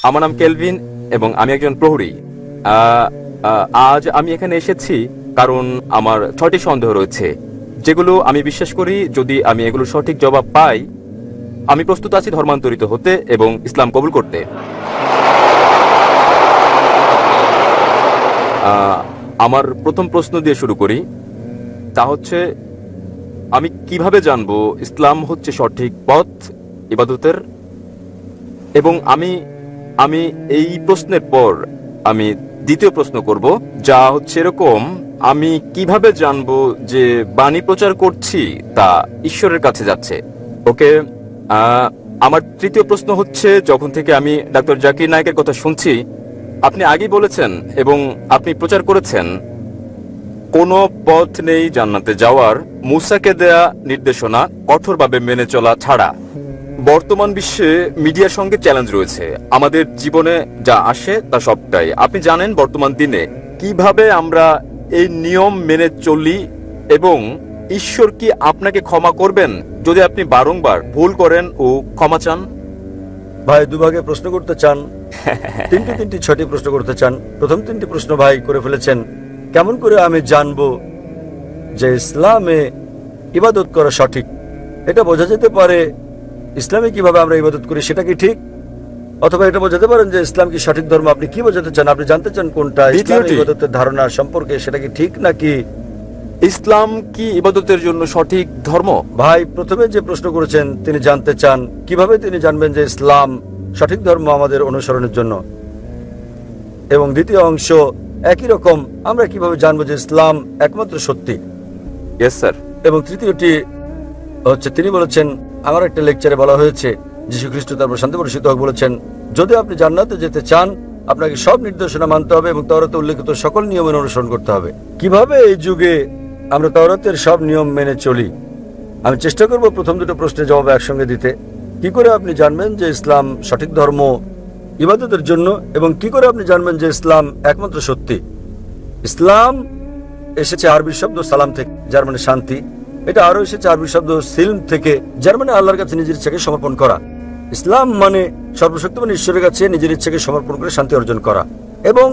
আমার নাম কেলভিন এবং আমি একজন প্রহরী। আজ আমি এখানে এসেছি কারণ আমার 6টি সন্দেহ রয়েছে, যেগুলো আমি বিশ্বাস করি যদি আমি এগুলোর সঠিক জবাব পাই, আমি প্রস্তুত আছি ধর্মান্তরিত হতে এবং ইসলাম কবুল করতে। আমার প্রথম প্রশ্ন দিয়ে শুরু করি, তা হচ্ছে আমি কিভাবে জানবো ইসলাম হচ্ছে সঠিক পথ ইবাদতের? এবং আমি এই প্রশ্নের পর আমি দ্বিতীয় প্রশ্ন করব, যা হচ্ছে এরকম, আমি কিভাবে জানবো যে বাণী প্রচার করছি তা ঈশ্বরের কাছে যাচ্ছে? ওকে, আমার তৃতীয় প্রশ্ন হচ্ছে, যখন থেকে আমি ডক্টর জাকির নায়েকের কথা শুনছি, আপনি আগেই বলেছেন এবং আপনি প্রচার করেছেন কোনো পথ নেই জান্নাতে যাওয়ার মুসাকে দেয়া নির্দেশনা কঠোরভাবে মেনে চলা ছাড়া। বর্তমান বিশ্বে মিডিয়ার সঙ্গে চ্যালেঞ্জ রয়েছে, আমাদের জীবনে যা আসে তা সবটাই আপনি জানেন। বর্তমান দিনে কিভাবে আমরা এই নিয়ম মেনে চলি এবং ঈশ্বর কি আপনাকে ক্ষমা করবেন যদি আপনি বারংবার ভুল করেন ও ক্ষমা চান? ভাই দুভাগে প্রশ্ন করতে চান, তিনটি 6টি প্রশ্ন করতে চান। প্রথম 3টি প্রশ্ন ভাই করে ফেলেছেন। কেমন করে আমি জানবো যে ইসলামে ইবাদত করা সঠিক? এটা বোঝা যেতে পারে ইসলামে কিভাবে আমরা ইবাদত করি সেটা কি ঠিক, অথবা এটা বোঝাতে পারেন যে ইসলাম কি সঠিক ধর্ম। আপনি কি বোঝাতে চান? আপনি জানতে চান কোনটা ইসলামের ইবাদতের ধারণা সম্পর্কে, সেটা কি ঠিক নাকি? ইসলাম কি ইবাদতের জন্য সঠিক ধর্ম? ভাই প্রথমে যে প্রশ্ন করেছেন তিনি জানতে চান কিভাবে তিনি জানবেন যে ইসলাম সঠিক ধর্ম আমাদের অনুসরণের জন্য, এবং দ্বিতীয় অংশ একই রকম, আমরা কিভাবে জানবো যে ইসলাম একমাত্র সত্যি। Yes sir. এবং তৃতীয়টি হচ্ছে, তিনি বলেছেন, আমার একটা লেকচারে বলা হয়েছে, যীশু খ্রিস্ট তারপর শান্তি বর্ষিত হোক বলেছেন, যদি আপনি জান্নাতে যেতে চান আপনাকে সব নির্দেশনা মানতে হবে এবং তাওরাতে উল্লেখিত সকল নিয়মের অনুসরণ করতে হবে। কিভাবে এই যুগে আমরা তাওরাতের সব নিয়ম মেনে চলি? আমি চেষ্টা করব প্রথম দুটো প্রশ্নের জবাব একসঙ্গে দিতে। কি করে আপনি জানবেন যে ইসলাম সঠিক ধর্ম ইবাদতের জন্য, এবং কি করে আপনি জানবেন যে ইসলাম একমাত্র সত্যি? ইসলাম এসেছে আরবি শব্দ সালাম থেকে, যার মানে শান্তি। এটা আরো এসেছে আরবি শব্দ সিলম থেকে, যার মানে আল্লাহর কাছে নিজের ইচ্ছাকে সমর্পণ করা। ইসলাম মানে সর্বশক্তিমান ঈশ্বরের কাছে নিজের ইচ্ছাকে সমর্পণ করে শান্তি অর্জন করা। এবং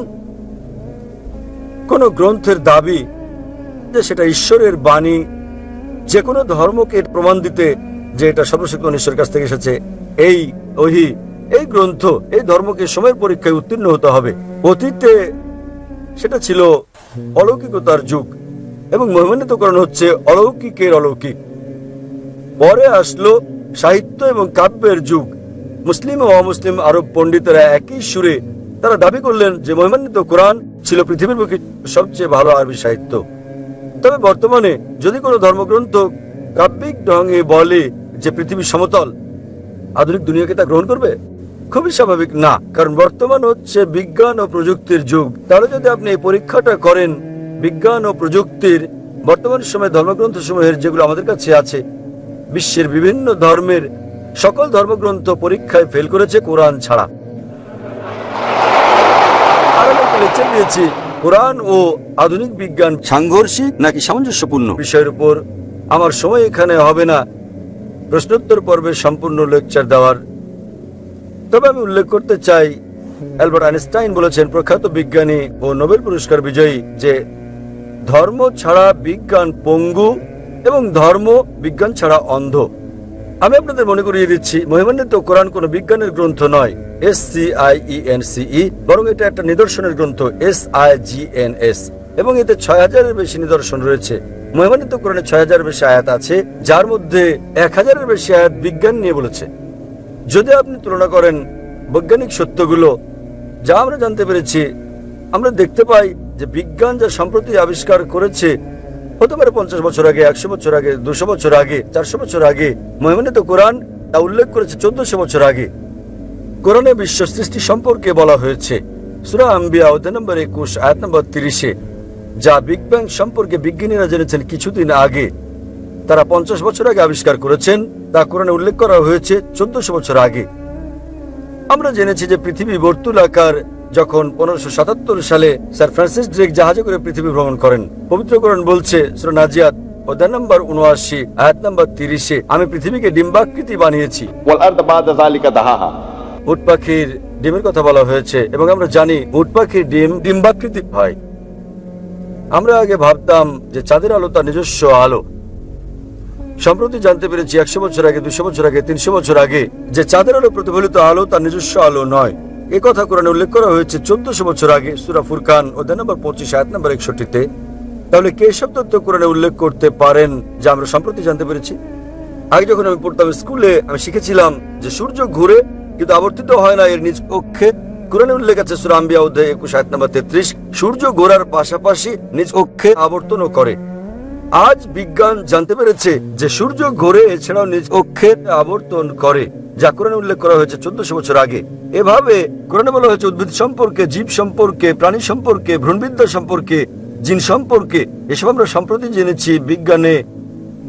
কোন গ্রন্থের দাবি যে সেটা ঈশ্বরের বাণী, যে কোনো ধর্মকে প্রমাণ দিতে যে এটা সর্বশক্তিমান ঈশ্বরের কাছ থেকে এসেছে, এই ওহী, এই গ্রন্থ, এই ধর্মকে সময়ের পরীক্ষায় উত্তীর্ণ হতে হবে। অতীতে সেটা ছিল অলৌকিকতার যুগ এবং মহিমান্বিতকরণ হচ্ছে অলৌকিকের অলৌকিক। পরে আসলো সাহিত্য এবং কাব্যের যুগ। মুসলিম ও অমুসলিম আরব পণ্ডিতেরা একই সুরে তারা দাবি করলেন যে মহিমান্বিত কোরআন ছিল পৃথিবীর বুকে সবচেয়ে ভালো আরবি সাহিত্য। তবে বর্তমানে যদি কোনো ধর্মগ্রন্থ কাব্যিক ঢঙে বলে যে পৃথিবী সমতল, আধুনিক দুনিয়াকে তা গ্রহণ করবে? খুবই স্বাভাবিক না, কারণ বর্তমান হচ্ছে বিজ্ঞান ও প্রযুক্তির যুগ। তাহলে যদি আপনি এই পরীক্ষাটা করেন বিজ্ঞান ও প্রযুক্তির, বর্তমান সময়ে ধর্মগ্রন্থ সমূহের যেগুলো আমাদের কাছে আছে, বিশ্বের বিভিন্ন ধর্মের সকল ধর্মগ্রন্থ পরীক্ষায় ফেল করেছে কোরআন ছাড়া। আর আমি একটা লেকচার দিয়েছি কোরআন ও আধুনিক বিজ্ঞান সাংঘর্ষিক নাকি সামঞ্জস্যপূর্ণ বিষয়ের উপর। আমার সময় এখানে হবে না প্রশ্নোত্তর পর্বে সম্পূর্ণ লেকচার দেওয়ার, তবে আমি উল্লেখ করতে চাই অ্যালবার্ট আইনস্টাইন বলেছেন, প্রখ্যাত বিজ্ঞানী ও নোবেল পুরস্কার বিজয়ী, যে ধর্ম ছাড়া বিজ্ঞান পঙ্গু এবং ধর্ম বিজ্ঞান ছাড়া অন্ধ। আমি আপনাদের মনে করিয়ে দিচ্ছি, মহিমান্বিত কোরআন কোনো বিজ্ঞানের গ্রন্থ নয় SCIENCE, বরং এটা একটা নিদর্শনের গ্রন্থ SIGNS, এবং এতে 6000-এর বেশি নিদর্শন রয়েছে। মহিমান্বিত কোরআনে 6000-এর বেশি আয়াত আছে, যার মধ্যে 1000-এর বেশি আয়াত বিজ্ঞান নিয়ে বলেছে। যদি আপনি তুলনা করেন বৈজ্ঞানিক সত্যগুলো যা আমরা জানতে পেরেছি, আমরা দেখতে পাই যে বিজ্ঞান যা সম্প্রতি আবিষ্কার করেছে, হতে পারে 50 বছর আগে, 100 বছর আগে, 200 বছর আগে, 400 বছর আগে, মহিমান্বিত কোরআন তা উল্লেখ করেছে 1400 বছর আগে। কোরআনে বিশ্ব সৃষ্টি সম্পর্কে বলা হয়েছে সূরা আম্বিয়া অধ্যায় নম্বর 21 আয়াত নম্বর 30-এ, যা বিগ ব্যাং সম্পর্কে বিজ্ঞানীরা জেনেছেন কিছুদিন আগে। তারা 50 বছর আগে আবিষ্কার করেছেন, তা কোরআনে উল্লেখ করা হয়েছে 1400 বছর আগে। আমরা জেনেছি যে পৃথিবী বর্তুলাকার, যখন 1577 সালে স্যার ফ্রান্সিস ড্রেক জাহাজে করে পৃথিবী ভ্রমণ করেন। পবিত্র কোরআন বলছে সূরা নাজিয়াত অধ্যায় নম্বর 79 আয়াত নম্বর 30-এ, আমি পৃথিবীকে ডিম্বাকৃতি বানিয়েছি। উট পাখির ডিমের কথা বলা হয়েছে এবং আমরা জানি উট পাখির ডিম্বাকৃতি হয়। আমরা আগে ভাবতাম যে চাঁদের আলো তার নিজস্ব আলো। সম্প্রতি জানতে পেরেছি 100 বছর আগে, 200 বছর আগে, 300 বছর আগে যে চাঁদের আলো প্রতিফলিত আলো তার নিজস্ব আলো নয়। এ কথা কোরআনে উল্লেখ করা হয়েছে 1400 বছর আগে সূরা ফুরকান অধ্যায় নম্বর 25 আয়াত নম্বর 61-তে। তাহলে কে সব তথ্য কোরআনে উল্লেখ করতে পারেন যা আমরা সম্প্রতি জানতে পেরেছি? আগে যখন আমি পড়তাম স্কুলে, আমি শিখেছিলাম যে সূর্য ঘুরে কিন্তু আবর্তিত হয় না এর নিজ অক্ষে। কোরআনে উল্লেখ আছে সূরা আম্বিয়া অধ্যায় 21 আয়াত নম্বর 33, সূর্য ঘোরার পাশাপাশি নিজ অক্ষে আবর্তনও করে। আজ বিজ্ঞান জানতে পেরেছে যে সূর্য ঘোরে, এছাড়াও নিজ অক্ষে আবর্তন করে, যা কোরআনে উল্লেখ করা হয়েছে 1400 বছর আগে। এভাবে কোরআনে বলা হয়েছে উদ্ভিদ সম্পর্কে, জীব সম্পর্কে, প্রাণী সম্পর্কে, ভ্রূণবিদ্যা সম্পর্কে, জিন সম্পর্কে। এসব আমরা সম্প্রতি জেনেছি বিজ্ঞানে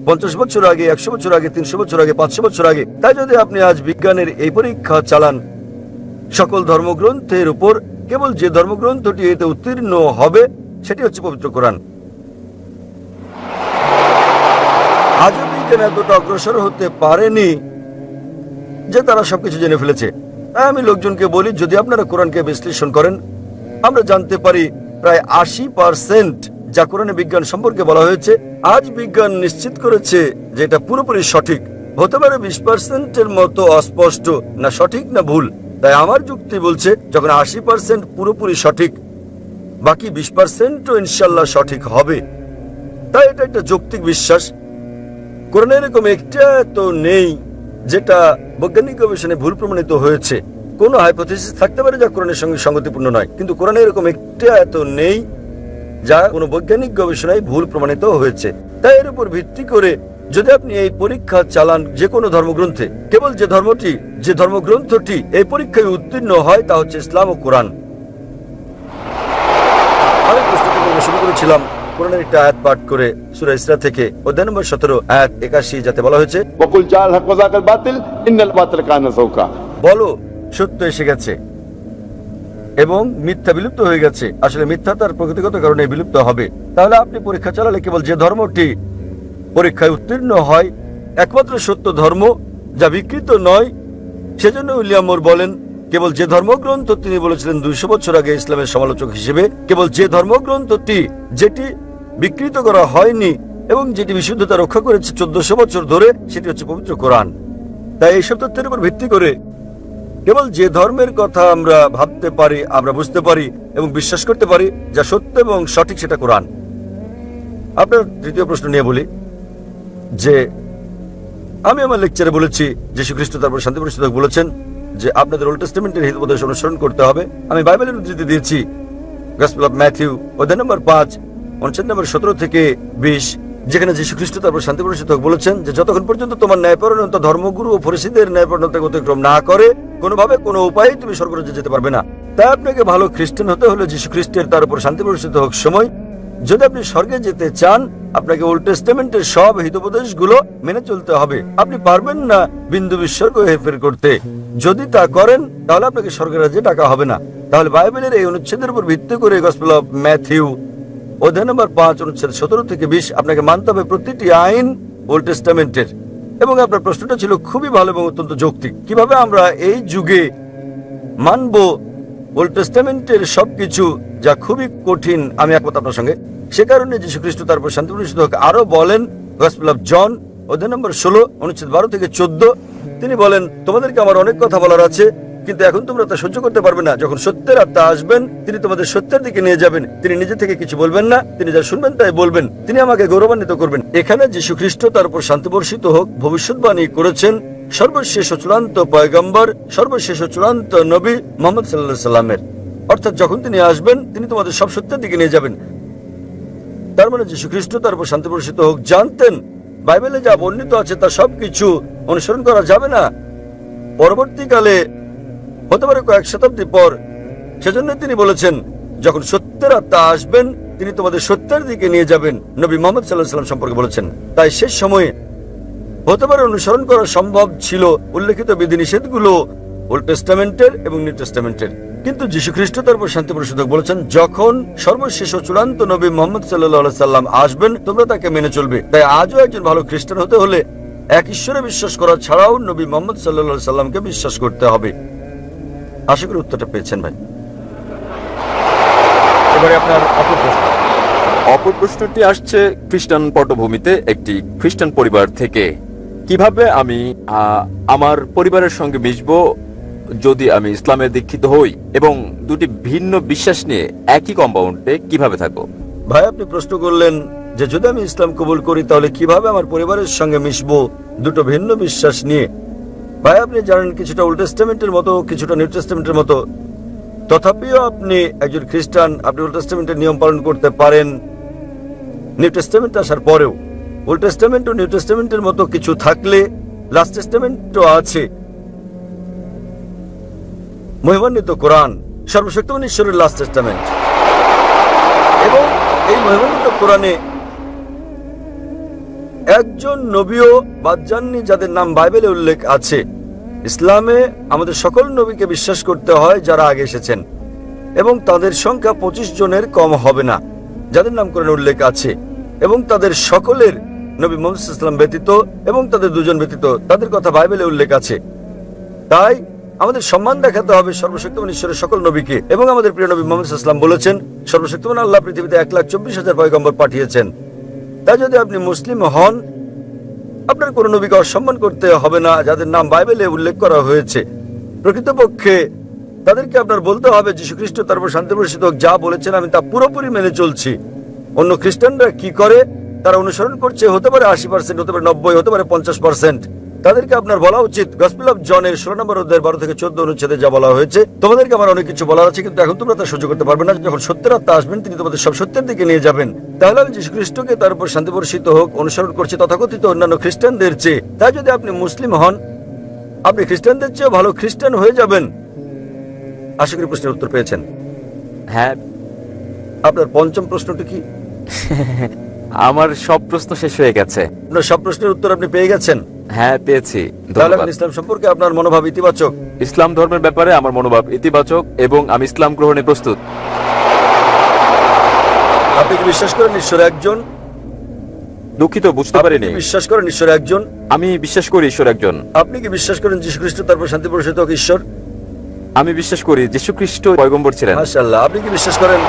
50 বছর আগে, 100 বছর আগে, 300 বছর আগে, 500 বছর আগে। তাই যদি আপনি আজ বিজ্ঞানের এই পরীক্ষা চালান সকল ধর্মগ্রন্থের উপর, কেবল যে ধর্মগ্রন্থটি এতে উত্তীর্ণ হবে সেটি হচ্ছে পবিত্র কোরআন। আজও বিজ্ঞান এতটা অগ্রসর হতে পারেনি যে তারা সবকিছু জেনে ফেলেছে। তাই আমি লোকজনকে বলি, যদি আপনারা কোরআনকে বিশ্লেষণ করেন, আমরা জানতে পারি প্রায় 80% যা কোরআনে বিজ্ঞান সম্পর্কে বলা হয়েছে, আজ বিজ্ঞান নিশ্চিত করেছে যে এটা পুরোপুরি সঠিক। হতে পারে 20%-এর মতো অস্পষ্ট, না সঠিক না ভুল। তাই আমার যুক্তি বলছে যখন 80% পুরোপুরি সঠিক, বাকি 20%ও ইনশাল্লাহ সঠিক হবে। তাই এটা একটা যৌক্তিক বিশ্বাস। কোরআনে এরকম একটা তো নেই যেটা বৈজ্ঞানিক গবেষণায় ভুল প্রমাণিত হয়েছে। কোন হাইপোথিসিস থাকতে পারে যা কোরআনের সঙ্গে সঙ্গতিপূর্ণ নয়, কিন্তু কোরআনে এরকম একটা এত নেই যা কোনো বৈজ্ঞানিক গবেষণায় ভুল প্রমাণিত হয়েছে। তাই এর উপর ভিত্তি করে যদি আপনি এই পরীক্ষা চালান যে কোনো ধর্মগ্রন্থে, কেবল যে ধর্মগ্রন্থটি এই পরীক্ষায় উত্তীর্ণ হয় তা হচ্ছে ইসলাম ও কোরআন। আমি প্রস্তুতি করতে শুরু করেছিলাম কোরআনের একটা আয়াত পাঠ করে সূরা ইসরা থেকে অধ্যায় নম্বর 17 আয়াত 81, যাতে বলা হয়েছে, বলো সত্য এসে গেছে এবং মিথ্যা বিলুপ্ত হয়ে গেছে। আসলে মিথ্যা তার প্রকৃতিগত কারণে বিলুপ্ত হবে। তাহলে আপনি পরীক্ষা চালালে কেবল যে ধর্মটি পরীক্ষায় উত্তীর্ণ হয়, একমাত্র সত্য ধর্ম যা বিকৃত নয়। সেজন্য উইলিয়াম মুর বলেন, কেবল যে ধর্মগ্রন্থ, তিনি বলেছিলেন 200 বছর আগে ইসলামের সমালোচক হিসেবে, কেবল যে ধর্মগ্রন্থটি যেটি বিকৃত করা হয়নি এবং যেটি বিশুদ্ধতা রক্ষা করেছে 1400 বছর ধরে, সেটি হচ্ছে পবিত্র কোরআন। তাই এইসব তথ্যের উপর ভিত্তি করে কেবল যে ধর্মের কথা আমরা ভাবতে পারি, আমরা বুঝতে পারি এবং বিশ্বাস করতে পারি যা সত্য এবং সঠিক, সেটা কোরআন। আপনার তৃতীয় প্রশ্ন নিয়ে বলি যে আমি আমার লেকচারে বলেছি যীশু খ্রিস্ট তারপর শান্তি পরিষদক বলেছেন যে আপনাদের ওল্ড টেস্টামেন্টের হিতোপদেশ অনুসরণ করতে হবে। আমি বাইবেলের উদ্ধৃতি দিয়েছি গসপেল অফ ম্যাথিউ অধ্যায় নম্বর 5 অনুচ্ছেদ নম্বর 17 থেকে 20, যেখানে যীশু খ্রিস্ট তারপর শান্তি পরিষদক বলেছেন যে যতক্ষণ পর্যন্ত তোমার ন্যায়পরায়ণতা ধর্মগুরু ও ফরিসীদের ন্যায়পরায়ণতাকে অতিক্রম না করে, কোনোভাবে কোনো উপায়ে তুমি স্বর্গরাজ্যে যেতে পারবে না। তাই আপনাকে ভালো খ্রিস্টান হতে হলে যীশু খ্রিস্টের তার উপর শান্তি পরিষদ হোক সময়, যদি আপনি স্বর্গে যেতে চান, আপনাকে ওল্ড টেস্টামেন্টের সব হিতোপদেশগুলো মেনে চলতে হবে। আপনি পারবেন না বিন্দু বিসর্গ হেরফের করতে। যদি তা করেন তাহলে আপনাকে স্বর্গের রাজ্যে ডাকা হবে না। তাহলে বাইবেলের এই অনুচ্ছেদের উপর ভিত্তি করে গসপেল অফ ম্যাথিউ অধ্যায় নম্বর 5 অনুচ্ছেদ 17 থেকে 20 আপনাকে মানতে হবে প্রতিটি আইন ওল্ড টেস্টামেন্টের। এবং আপনার প্রশ্নটা ছিল খুবই ভালো এবং অত্যন্ত যৌক্তিক। কিভাবে আমরা এই যুগে মানব ওল্ড টেস্টামেন্টের সবকিছু, যা খুবই কঠিন। আমি একমত আপনার সঙ্গে। সে কারণে যীশু খ্রিস্ট তারপর শান্তি পরিষদ আরো বলেন গসপেল অফ জন অধ্যায় নম্বর 16 অনুচ্ছেদ 12 থেকে 14, তিনি বলেন, তোমাদেরকে আমার অনেক কথা বলার আছে, কিন্তু এখন তোমরা তা সহ্য করতে পারবে না। যখন সত্যের আত্মা আসবেন, তিনি তোমাদের সত্যের দিকে নিয়ে যাবেন। তিনি নিজে থেকে কিছু বলবেন না, তিনি যা শুনবেন তাই বলবেন। তিনি আমাকে গৌরবান্বিত করবেন। এখানে যীশু খ্রিস্ট তার উপর শান্তি বর্ষিত হোক ভবিষ্যৎবাণী করেছেন সর্বশেষ ও চূড়ান্ত পয়গম্বর, সর্বশেষ ও চূড়ান্ত নবী মুহাম্মদ সাল্লাল্লাহু আলাইহি সাল্লামের। অর্থাৎ যখন তিনি আসবেন, তিনি তোমাদের সব সত্যের দিকে নিয়ে যাবেন। তার মানে যীশু খ্রিস্ট তার উপর শান্তি বর্ষিত হোক জানতেন বাইবেলে যা বর্ণিত আছে তা সবকিছু অনুসরণ করা যাবে না। পরবর্তীকালে হতে পারে কয়েক শতাব্দী পর, সেজন্য তিনি বলেছেন যখন সত্যের আত্মা আসবেন, তিনি তোমাদের সত্যের দিকে নিয়ে যাবেন। নবী মুহাম্মদ সাল্লাল্লাহু আলাইহি সাল্লাম সম্পর্কে বলেছেন। তাই শেষ সময়ে হতে পারে অনুসরণ করা সম্ভব ছিল উল্লেখিত বিধিনিষেধগুলো ওল্ড টেস্টামেন্টের এবং নিউ টেস্টামেন্টের। কিন্তু যীশু খ্রিস্ট তার উপর শান্তি পরিষদক বলেছেন যখন সর্বশেষ ও চূড়ান্ত নবী মুহাম্মদ সাল্লাল্লাহু আলাইহি সাল্লাম আসবেন, তোমরা তাকে মেনে চলবে। তাই আজও একজন ভালো খ্রিস্টান হতে হলে এক ঈশ্বরে বিশ্বাস করা ছাড়াও নবী মুহাম্মদ সাল্লাল্লাহু আলাইহি সাল্লামকে বিশ্বাস করতে হবে। আশা করি উত্তরটা পেয়েছেন ভাই। এবারে আপনার অপর প্রশ্ন। অপর প্রশ্নটি আসছে খ্রিস্টান পটভূমিতে একটি খ্রিস্টান পরিবার থেকে। কিভাবে আমি আমার পরিবারের সঙ্গে মিশবো যদি আমি ইসলামে দীক্ষিত হই, এবং দুটি ভিন্ন বিশ্বাস নিয়ে একই কম্পাউন্ডে কিভাবে থাকবো? ভাই, আপনি প্রশ্ন করলেন যে যদি আমি ইসলাম কবুল করি তাহলে কিভাবে আমার পরিবারের সঙ্গে মিশবো দুটো ভিন্ন বিশ্বাস নিয়ে। ভাই, আপনি জানেন কিছুটা ওল্ড টেস্টামেন্টের মতো, কিছুটা নিউ টেস্টামেন্টের মতো, তথাপিও আপনি একজন খ্রিস্টান, আপনি ওল্ড টেস্টামেন্টের নিয়ম পালন করতে পারেন নিউ টেস্টামেন্ট আসার পরেও। ওল্ড টেস্টামেন্ট ও নিউ টেস্টামেন্টের মতো কিছু থাকলে লাস্ট টেস্টামেন্টও আছে, মহিমান্বিত কোরআন, সর্বশক্তিমান ঈশ্বরের লাস্ট টেস্টামেন্ট। এবং এই মহিমান্বিত কোরআনে একজন নবীও বাদ যাননি যাদের নাম বাইবেলে উল্লেখ আছে। ইসলামে আমাদের সকল নবীকে বিশ্বাস করতে হয় যারা আগে এসেছেন, এবং তাদের সংখ্যা 25 জনের কম হবে না যাদের নাম কোরআনে উল্লেখ আছে, এবং তাদের সকলের নবী মুহাম্মদ সাল্লাল্লাহু আলাইহি ওয়াসাল্লাম ব্যতীত এবং তাদের দুজন ব্যতীত তাদের কথা বাইবেলে উল্লেখ আছে। তাই আমাদের সম্মান দেখাতে হবে সর্বশক্তিমান ঈশ্বরের সকল নবীকে। এবং আমাদের প্রিয় নবী মুহাম্মদ সাল্লাল্লাহু আলাইহি ওয়াসাল্লাম বলেছেন, সর্বশক্তিমান আল্লাহ পৃথিবীতে 1,24,000 পয়গম্বর পাঠিয়েছেন। তাই যদি আপনি মুসলিম হন, আপনার কোন নবীকে অসম্মান করতে হবে না যাদের নাম বাইবেলে উল্লেখ করা হয়েছে। প্রকৃতপক্ষে তাদেরকে আপনার বলতে হবে যীশু খ্রিস্ট তার উপর শান্তি বর্ষিত হোক যা বলেছেন আমি তা পুরোপুরি মেনে চলছি। অন্য খ্রিস্টানরা কি করে তারা অনুসরণ করছে, হতে পারে 80%, হতে পারে 90, হতে পারে 50%। তাদেরকে আপনার বলা উচিত গসপেল অফ জনের 16 নম্বর অধ্যায়ের 12 থেকে 14 অনুচ্ছেদে যা বলা হয়েছে, তোমাদেরকে আমার অনেক কিছু বলার আছে, কিন্তু এখন তোমরা তা সহ্য করতে পারবে না। যখন সত্যের আত্মা আসবেন তিনি তোমাদের সব সত্যের দিকে নিয়ে যাবেন। তাহলে আমি যীশু খ্রিস্টকে তার উপর শান্তি বর্ষিত হোক অনুসরণ করছি তথাকথিত অন্যান্য খ্রিস্টানদের চেয়ে। তাই যদি আপনি মুসলিম হন, আপনি খ্রিস্টানদের চেয়ে ভালো খ্রিস্টান হয়ে যাবেন। আশা করি প্রশ্নের উত্তর পেয়েছেন। হ্যাঁ। আপনার পঞ্চম প্রশ্নটি কি? আমার সব প্রশ্ন শেষ হয়ে গেছে। আপনার সব প্রশ্নের উত্তর আপনি পেয়ে গেছেন? হ্যাঁ, পেয়েছি। তাহলে ধন্যবাদ। ইসলাম সম্পর্কে আপনার মনোভাব ইতিবাচক? ইসলাম ধর্মের ব্যাপারে আমার মনোভাব ইতিবাচক এবং আমি ইসলাম গ্রহণে প্রস্তুত। আপনি কি বিশ্বাস করেন ঈশ্বর একজন? দুঃখিত, বুঝতে আপনি পারিনি। কি বিশ্বাস করেন ঈশ্বর একজন? আমি বিশ্বাস করি ঈশ্বর একজন। আপনি কি বিশ্বাস করেন যীশু খ্রিস্ট তারপর শান্তি বর্ষিত হোক ঈশ্বর? আমি বিশ্বাস করি যীশু খ্রিস্ট পয়গম্বর ছিলেন। মাশাআল্লাহ। আপনি কি বিশ্বাস করেন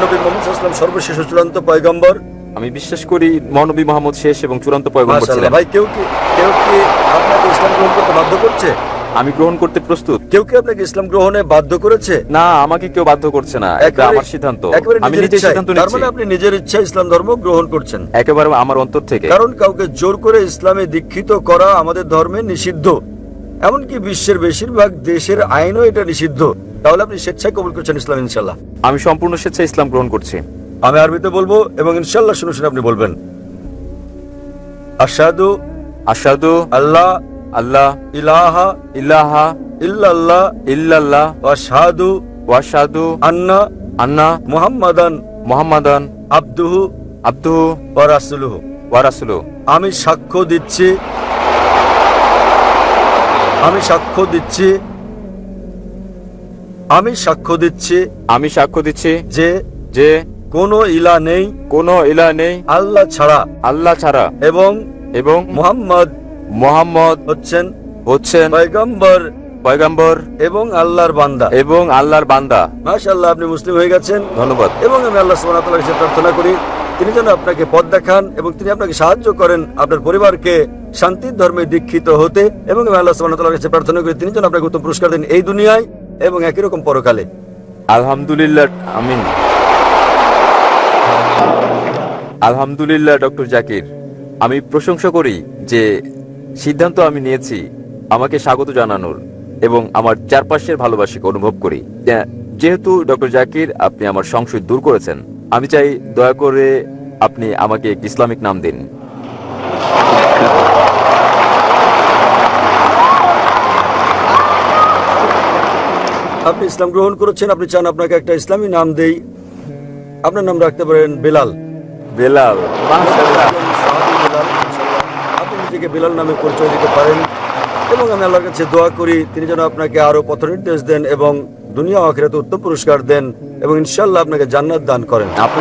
নবী মুহাম্মদ সাল্লাল্লাহু আলাইহি ওয়াসাল্লাম সর্বশেষ ও চূড়ান্ত পয়গম্বর? আমি বিশ্বাস করি মহানবী মুহাম্মদ শেষ এবং চূড়ান্ত পয়গম্বর মাশাআল্লাহ। ছিলেন। ভাই, কেউ কি আপনাকে ইসলাম গ্রহণ করতে বাধ্য করছে? আমি গ্রহণ করতে প্রস্তুত। কেউ কি আপনাকে ইসলাম গ্রহণে বাধ্য করেছে? না, আমাকে কেউ বাধ্য করছে না, এটা আমার সিদ্ধান্ত। আমি নিজে সিদ্ধান্ত তার নিচ্ছি। মানে আপনি নিজের ইচ্ছা ইসলাম ধর্ম গ্রহণ করছেন? একেবারে আমার অন্তর থেকে। কারণ কাউকে জোর করে ইসলামে দীক্ষিত করা আমাদের ধর্মে নিষিদ্ধ, এমনকি বিশ্বের বেশিরভাগ দেশের আইনও এটা নিষিদ্ধ। তাহলে আপনি স্বেচ্ছায় কবুল করছেন ইসলাম ইনশাল্লাহ? আমি সম্পূর্ণ স্বেচ্ছায় ইসলাম গ্রহণ করছি। আমি আরবিতে বলবো এবং ইনশাল্লাহ শুনে শুনে আপনি বলবেন। আশহাদু আশহাদু আল্লাহ আল্লাহ ইলাহা ইল্লাহা ইল্লাল্লাহ ইল্লাল্লাহ ওয়া আশহাদু ওয়া আশহাদু আন্না আন্না মুহাম্মাদান মুহাম্মাদান আবদুহু আবদুহু ওয়া রাসূলুহু। ওয়া রাসূলুহু। আমি সাক্ষ্য দিচ্ছি আমি সাক্ষ্য দিচ্ছি যে কোনো ইলাহ নেই আল্লাহ ছাড়া এবং মুহাম্মদ হচ্ছেন পয়গম্বর এবং আল্লাহর বান্দা। মাশাআল্লাহ, আপনি মুসলিম হয়ে গেছেন। ধন্যবাদ। এবং আমি আল্লাহ সুবহানাহু ওয়া তাআলার কাছে প্রার্থনা করি তিনি যেন আপনাকে পথ দেখান এবং তিনি আপনাকে সাহায্য করেন আপনার পরিবারকে শান্তির ধর্মে দীক্ষিত হতে। এবং আমি আল্লাহ সুবহানাহু ওয়া তাআলার কাছে প্রার্থনা করি তিনি যেন আপনাকে উত্তম পুরস্কার দেন এই দুনিয়ায় এবং একই রকম পরকালে। আলহামদুলিল্লাহ, আমিন। আলহামদুলিল্লাহ ডক্টর জাকির, আমি প্রশংসা করি যে সিদ্ধান্ত আমি নিয়েছি আমাকে স্বাগত জানানোর এবং আমার চারপাশের ভালোবাসাকে অনুভব করি। যেহেতু ডক্টর জাকির আপনি আমার সংশয় দূর করেছেন, আমি চাই দয়া করে আপনি আমাকে একটি ইসলামিক নাম দিন। আপনি ইসলাম গ্রহণ করেছেন, আপনি চান আপনাকে একটা ইসলামী নাম দেই। আপনার নাম রাখতে পারেন বেলাল। বেলাল, মাশাআল্লাহ। আপনি নিজেকে বেলাল নামে পরিচয় দিতে পারেন এবং আমি আল্লাহর কাছে দোয়া করি তিনি যেন আপনাকে আরো পথ নির্দেশ দেন এবং দুনিয়া ও আখিরাতে উত্তম পুরস্কার দেন এবং ইনশাআল্লাহ আপনাকে জান্নাত দান করেন। আপনি